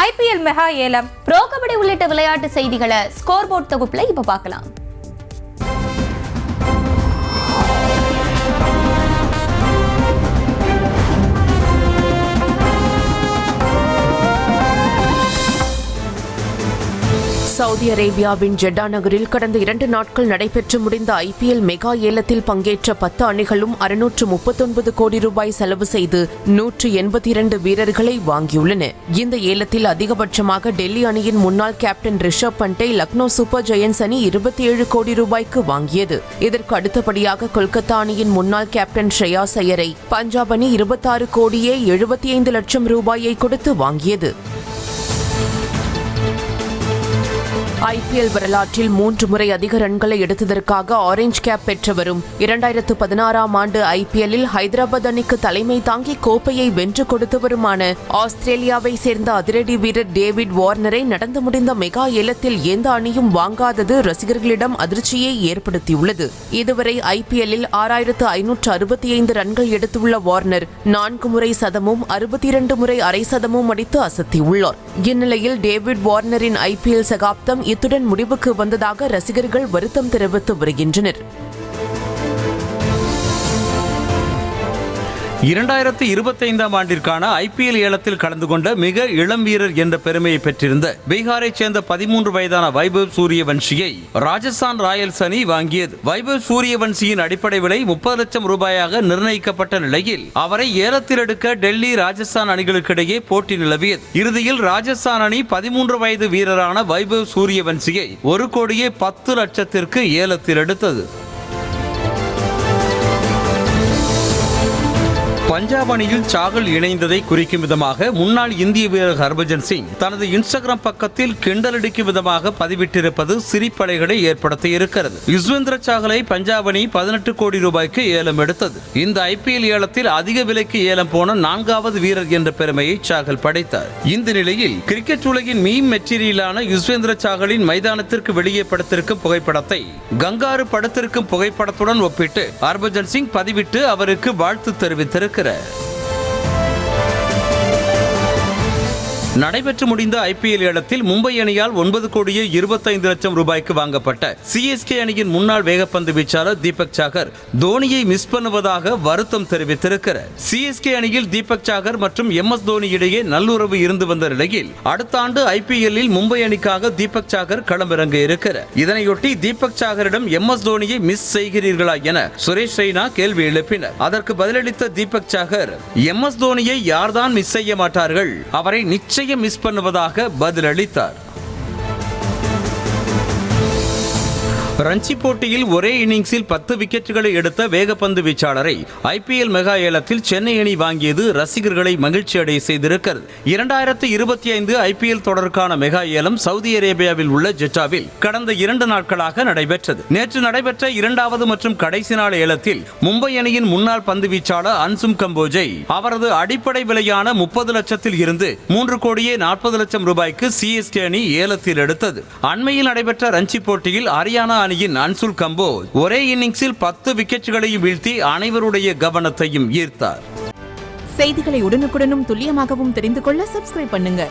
IPL mega ஏலம், bro kabaddi உள்ளிட்ட விளையாட்டு செய்திகளை ஸ்கோர் போர்ட் தொகுப்புல இப்ப பார்க்கலாம். சவுதி அரேபியாவின் ஜெட்டா நகரில் கடந்த 2 நாட்கள் நடைபெற்று முடிந்த IPL மெகா ஏலத்தில் பங்கேற்ற 10 அணிகளும் 639 கோடி ரூபாய் செலவு செய்து 182 வீரர்களை வாங்கியுள்ளன. இந்த ஏலத்தில் அதிகபட்சமாக டெல்லி அணியின் முன்னாள் கேப்டன் ரிஷப் பண்டை லக்னோ சூப்பர் ஜெயன்ட்ஸ் அணி 27 கோடி ரூபாய்க்கு வாங்கியது. இதற்கு அடுத்தபடியாக கொல்கத்தா அணியின் முன்னாள் கேப்டன் ஷ்ரேயாஸ் ஐயரை பஞ்சாப் அணி 26 கோடியே 75 லட்சம் ரூபாயை கொடுத்து வாங்கியது. IPL வரலாற்றில் 3 முறை அதிக ரன்களை எடுத்ததற்காக ஆரஞ்ச் கேப் பெற்றவரும் 2016ஆம் ஆண்டு IPLலில் ஹைதராபாத் அணிக்கு தலைமை தாங்கி கோப்பையை வென்று கொடுத்தவருமான ஆஸ்திரேலியாவை சேர்ந்த அதிரடி வீரர் டேவிட் வார்னரை நடந்து முடிந்த மெகா ஏலத்தில் எந்த அணியும் வாங்காதது ரசிகர்களிடம் அதிர்ச்சியை ஏற்படுத்தியுள்ளது. இதுவரை IPLலில் 6565 ரன்கள் எடுத்துள்ள வார்னர் 4 முறை சதமும் 62 முறை அரை சதமும் அடித்து அசத்தியுள்ளார். இந்நிலையில் டேவிட் வார்னரின் IPL சகாப்தம் இத்துடன் முடிவுக்கு வந்ததாக ரசிகர்கள் வருத்தம் தெரிவித்து வருகின்றனர். 2025ஆம் ஆண்டிற்கான IPL ஏலத்தில் கலந்து கொண்ட மிக இளம் வீரர் என்ற பெருமையை பெற்றிருந்த பீகாரைச் சேர்ந்த 13 வயதான வைபவ் சூரியவன்ஷியை ராஜஸ்தான் ராயல்ஸ் அணி வாங்கியது. வைபவ் சூரியவன்ஷியின் அடிப்படை விலை 30 லட்சம் ரூபாயாக நிர்ணயிக்கப்பட்ட நிலையில் அவரை ஏலத்தில் எடுக்க டெல்லி ராஜஸ்தான் அணிகளுக்கிடையே போட்டி நிலவியது. இறுதியில் ராஜஸ்தான் அணி 13 வயது வீரரான வைபவ் சூரியவன்ஷியை 1 கோடியே 10 லட்சத்திற்கு ஏலத்தில் எடுத்தது. பஞ்சாப் அணியில் சாகல் இணைந்ததை குறிக்கும் விதமாக முன்னாள் இந்திய வீரர் ஹர்பஜன் சிங் தனது இன்ஸ்டாகிராம் பக்கத்தில் கிண்டலடிக்கும் விதமாக பதிவிட்டிருப்பது சிரிப்பலைகளை ஏற்படுத்தி இருக்கிறது. யுஸ்வேந்திர சாகலை பஞ்சாப் அணி 18 கோடி ரூபாய்க்கு ஏலம் எடுத்தது. இந்த IPL ஏலத்தில் அதிக விலைக்கு ஏலம் போன 4வது வீரர் என்ற பெருமையை சாகல் படைத்தார். இந்த நிலையில் கிரிக்கெட் உலகின் மீம் மெட்டீரியலான யுஸ்வேந்திர சாகலின் மைதானத்திற்கு வெளியே படுத்திருக்கும் புகைப்படத்தை கங்காரு படுத்திருக்கும் புகைப்படத்துடன் ஒப்பிட்டு ஹர்பஜன் சிங் பதிவிட்டு அவருக்கு வாழ்த்து தெரிவித்திருக்கிறார். நடைபெற்று முடிந்த IPL ஏலத்தில் மும்பை அணியால் 9 கோடியே 25 லட்சம் ரூபாய்க்கு வாங்கப்பட்ட CSK அணியின் முன்னாள் வேகப்பந்து வீச்சாளர் தீபக் சாகர் தோனியை மிஸ் பண்ணுவதாக வருத்தம் தெரிவித்திருக்கிறார். CSK அணியில் தீபக் சாகர் மற்றும் MS தோனி இடையே நல்லுறவு இருந்து வந்த நிலையில் அடுத்த ஆண்டு IPLலில் மும்பை அணிக்காக தீபக் சாகர் களமிறங்க இருக்கிறார். இதனையொட்டி தீபக் சாகரிடம் MS தோனியை மிஸ் செய்கிறீர்களா என சுரேஷ் ரெய்னா கேள்வி எழுப்பினார். அதற்கு பதிலளித்த தீபக் சாகர் MS தோனியை யார்தான் மிஸ் செய்ய மாட்டார்கள், அவரை நிச்சயம் மிஸ் பண்ணுவதாக பதிலளித்தார். ரஞ்சி போட்டியில் ஒரே இன்னிங்ஸில் 10 விக்கெட்டுகளை எடுத்த வேகப்பந்து வீச்சாளரை IPL மெகா ஏலத்தில் சென்னை அணி வாங்கியது ரசிகர்களை மகிழ்ச்சி அடைய செய்திருக்கிறது. 2025 IPL தொடருக்கான மெகா ஏலம் சவுதி அரேபியாவில் உள்ள ஜெட்டாவில் கடந்த 2 நாட்களாக நடைபெற்றது. நேற்று நடைபெற்ற 2வது மற்றும் கடைசி நாள் ஏலத்தில் மும்பை அணியின் முன்னாள் பந்து வீச்சாளர் அன்சும் கம்போஜை அவரது அடிப்படை விலையான 30 லட்சத்தில் இருந்து 3 கோடியே 40 லட்சம் ரூபாய்க்கு CSK அணி ஏலத்தில் எடுத்தது. அண்மையில் நடைபெற்ற ரஞ்சி போட்டியில் ஹரியானா அணியின் அன்சுல் கம்போஜ் ஒரே இன்னிங்ஸில் 10 விக்கெட்டுகளையும் வீழ்த்தி அனைவருடைய கவனத்தையும் ஈர்த்தார். செய்திகளை உடனுக்குடனும் துல்லியமாகவும் தெரிந்து கொள்ள சப்ஸ்கிரைப் பண்ணுங்க.